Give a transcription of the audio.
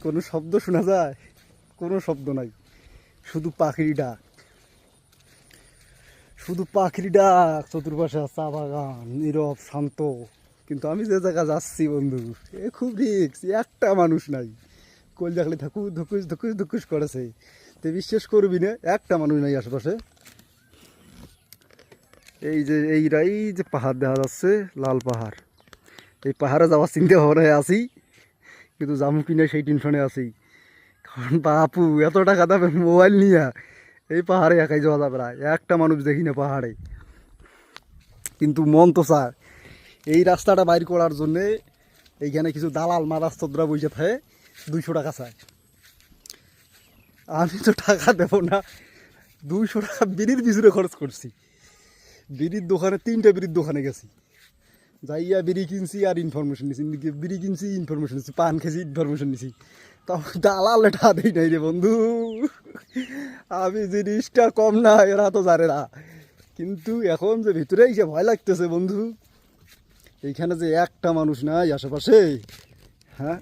কোনো শব্দ শোনা যায়? কোনো শব্দ নাই, শুধু পাখির ডাক, শুধু পাখির ডাক। চতুর্পাশে চা বাগান, নীরব শান্ত। কিন্তু আমি যে জায়গা যাচ্ছি বন্ধু, এ খুব রিক্স, একটা মানুষ নাই। কল দেখলে ধুকুস ধুকুস ধুকুস ধুকুস করেছে। তো বিশ্বাস করবি না, একটা মানুষ নাই আশেপাশে। এই যে পাহাড় দেখা যাচ্ছে, লাল পাহাড়। এই পাহাড়ে যাওয়ার চিন্তা ভাবনায় আছি, কিন্তু যাবো কিনা সেই টেনশনে আছি। কারণ বাপু এত টাকা দামে মোবাইল নিয়ে এই পাহাড়ে একাই যাওয়া যাবে না, একটা মানুষ দেখি না পাহাড়ে। কিন্তু মন তো চায় এই রাস্তাটা বাইর করার জন্যে। এইখানে কিছু দালাল মারাস্তরা বসে থাকে, 200 টাকা চায়। আমি তো টাকা দেবো না, 200 টাকা বিড়ির পিছনে খরচ করছি। বিড়ির দোকানে 3টে বিড়ির দোকানে গেছি, যাইয়া বিড়ি কিনছি আর ইনফরমেশন নিছি। বিড়ি কিনছি, ইনফরমেশন নিছি, পান খেয়েছি, ইনফরমেশন নিছি। তখন দালাল এটা দেই নাই রে বন্ধু। আমি জিনিসটা কম না, এরা তো জানে না। কিন্তু এখন যে ভিতরে এসে ভয় লাগতেছে বন্ধু, এইখানে যে একটা মানুষ নাই আশেপাশে। হ্যাঁ,